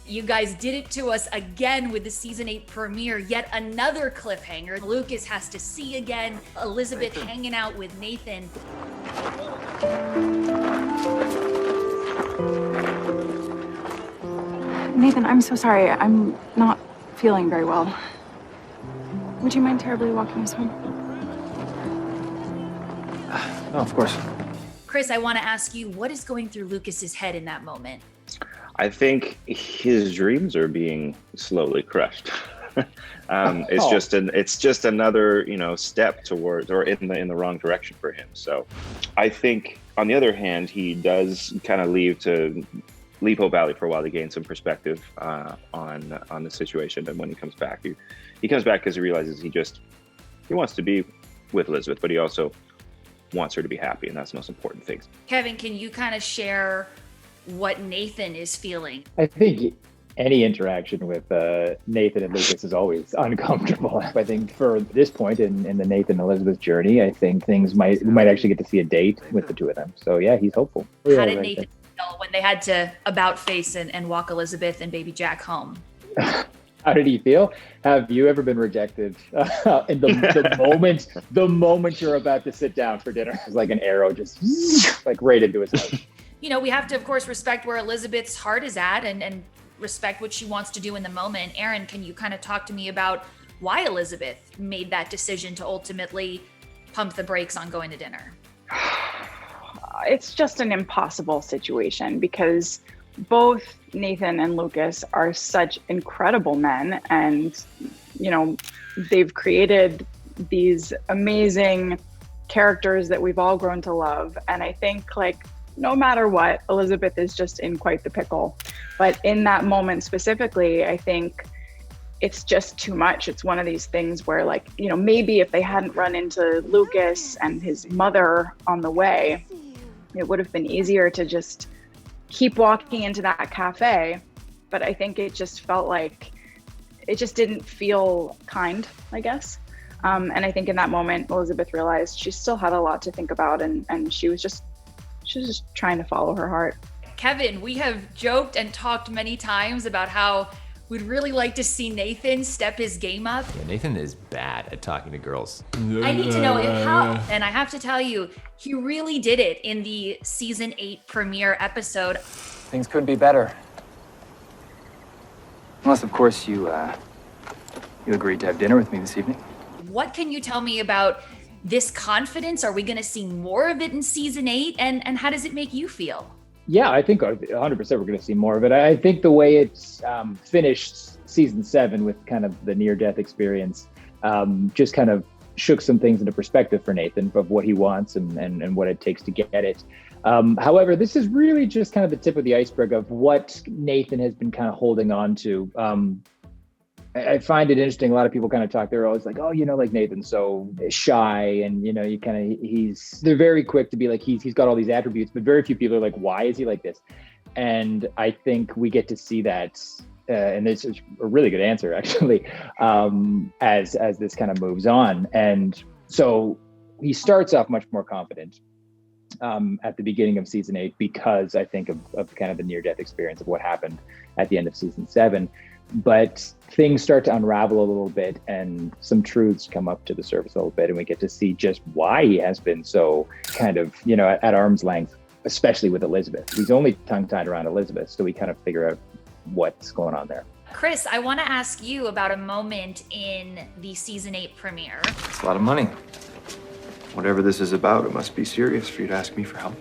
You guys did it to us again with the season 8 premiere, yet another cliffhanger. Lucas has to see again Elizabeth hanging out with Nathan. Nathan, I'm so sorry. I'm not feeling very well. Would you mind terribly walking us home? No, of course. Chris, I want to ask you, what is going through Lucas's head in that moment? I think his dreams are being slowly crushed. It's just another, step towards or in the wrong direction for him. So I think on the other hand, he does kind of leave Hope Valley for a while to gain some perspective on the situation. And when he comes back, he comes back because he realizes he wants to be with Elizabeth, but he also wants her to be happy, and that's the most important thing. Kevin, can you kind of share what Nathan is feeling? I think any interaction with Nathan and Lucas is always uncomfortable. I think for this point in the Nathan Elizabeth journey, I think we might actually get to see a date with the two of them. So yeah, he's hopeful. How did Nathan feel when they had to about face and walk Elizabeth and baby Jack home? How did he feel? Have you ever been rejected in the moment you're about to sit down for dinner? It's like an arrow just like right into his head. We have to, of course, respect where Elizabeth's heart is at and respect what she wants to do in the moment. Erin, can you kind of talk to me about why Elizabeth made that decision to ultimately pump the brakes on going to dinner? It's just an impossible situation because both Nathan and Lucas are such incredible men, and they've created these amazing characters that we've all grown to love. And I think no matter what, Elizabeth is just in quite the pickle. But in that moment specifically, I think it's just too much. It's one of these things where maybe if they hadn't run into Lucas and his mother on the way, it would have been easier to just keep walking into that cafe. But I think it just felt like it just didn't feel kind, I guess. And I think in that moment, Elizabeth realized she still had a lot to think about, and she was just trying to follow her heart. Kevin, we have joked and talked many times about how we'd really like to see Nathan step his game up. Yeah, Nathan is bad at talking to girls. I need to know how, and I have to tell you, he really did it in the season 8 premiere episode. Things could be better. Unless, of course, you agreed to have dinner with me this evening. What can you tell me about this confidence? Are we going to see more of it in season 8? And how does it make you feel? Yeah, I think 100% we're going to see more of it. I think the way it's finished season 7 with kind of the near-death experience just kind of shook some things into perspective for Nathan of what he wants and what it takes to get it. However, this is really just kind of the tip of the iceberg of what Nathan has been kind of holding on to. I find it interesting. A lot of people kind of talk. They're always like, "Oh, like Nathan's so shy," and they're very quick to be like, he's got all these attributes, but very few people are like, "Why is he like this?" And I think we get to see that, and this is a really good answer actually, as this kind of moves on. And so he starts off much more confident at the beginning of season 8 because I think of kind of the near-death experience of what happened at the end of season 7. But things start to unravel a little bit and some truths come up to the surface a little bit, and we get to see just why he has been so kind of, at arm's length, especially with Elizabeth. He's only tongue-tied around Elizabeth, so we kind of figure out what's going on there. Chris, I want to ask you about a moment in the season 8 premiere. It's a lot of money. Whatever this is about, it must be serious for you to ask me for help.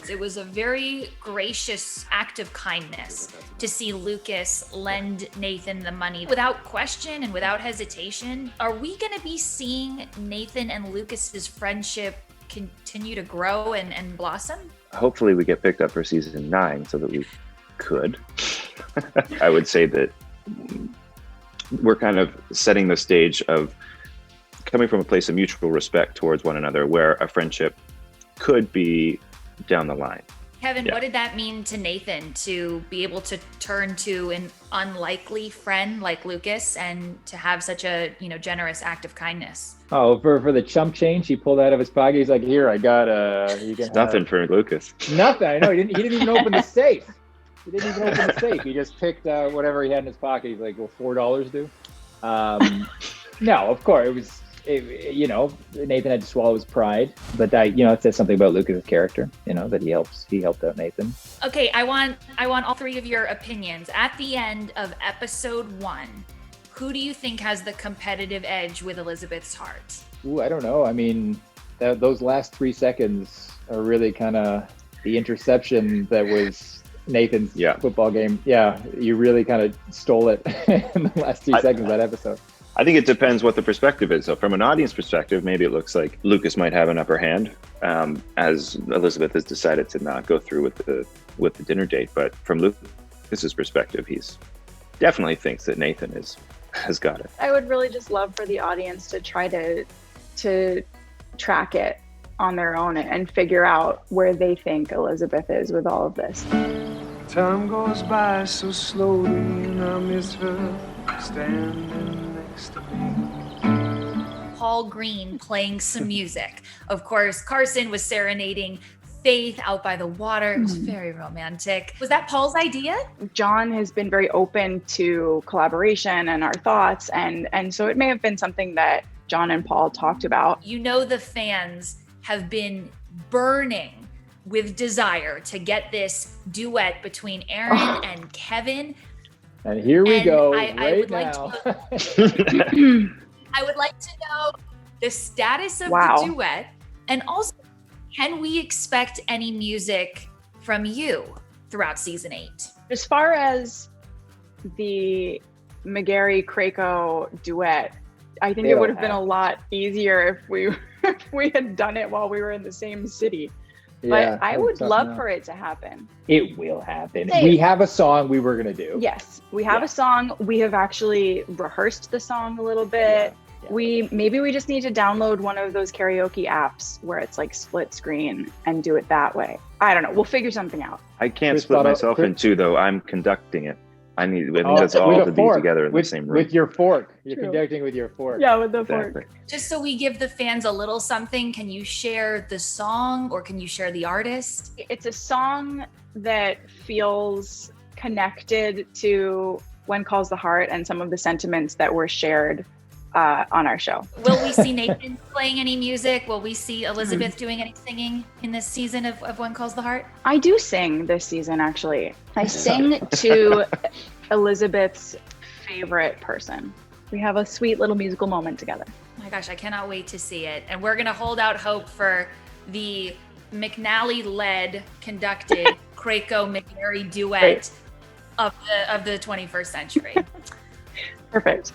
It was a very gracious act of kindness to see Lucas lend Nathan the money without question and without hesitation. Are we going to be seeing Nathan and Lucas's friendship continue to grow and blossom? Hopefully we get picked up for season 9 so that we could. I would say that we're kind of setting the stage of coming from a place of mutual respect towards one another where a friendship could be down the line. Kevin, what did that mean to Nathan to be able to turn to an unlikely friend like Lucas and to have such a generous act of kindness? Oh, for the chump change he pulled out of his pocket, he's like, "Here, I got nothing for Lucas." Nothing. I know he didn't even open the safe. He didn't even open the safe. He just picked whatever he had in his pocket. He's like, "Will $4 do?" No, of course it was. Nathan had to swallow his pride, but that it says something about Lucas's character. That he helped out Nathan. Okay, I want all three of your opinions. At the end of episode 1, who do you think has the competitive edge with Elizabeth's heart? Ooh, I don't know. I mean, those last 3 seconds are really kind of the interception that was Nathan's football game. Yeah, you really kind of stole it in the last 2 seconds of that episode. I think it depends what the perspective is. So from an audience perspective, maybe it looks like Lucas might have an upper hand, as Elizabeth has decided to not go through with the dinner date. But from Lucas's perspective, he's definitely thinks that Nathan has got it. I would really just love for the audience to try to track it on their own and figure out where they think Elizabeth is with all of this. Time goes by so slowly and I miss her standing next to me. Paul Green playing some music. Of course, Carson was serenading Faith out by the water. It was very romantic. Was that Paul's idea? John has been very open to collaboration and our thoughts, and so it may have been something that John and Paul talked about. The fans have been burning with desire to get this duet between Erin and Kevin. And here we go I would now. I would like to know the status of Wow. the duet, and also, can we expect any music from you throughout season 8? As far as the McGarry Krakow duet, I think it would have been a lot easier if we had done it while we were in the same city. But I would love for it to happen. It will happen. We have a song we were going to do. Yes, we have a song. We have actually rehearsed the song a little bit. Maybe we just need to download one of those karaoke apps where it's like split screen and do it that way. I don't know. We'll figure something out. I can't split myself in two, though. I'm conducting it. I think that's all to be together in the same room. With your fork. You're conducting with your fork. Yeah, with the fork. Just so we give the fans a little something, can you share the song or can you share the artist? It's a song that feels connected to When Calls the Heart and some of the sentiments that were shared on our show. Will we see Nathan playing any music? Will we see Elizabeth doing any singing in this season of When Calls the Heart? I do sing this season, actually. I sing to Elizabeth's favorite person. We have a sweet little musical moment together. Oh my gosh, I cannot wait to see it. And we're going to hold out hope for the McNally-led, conducted Krakow-McGarry duet of the 21st century. Perfect.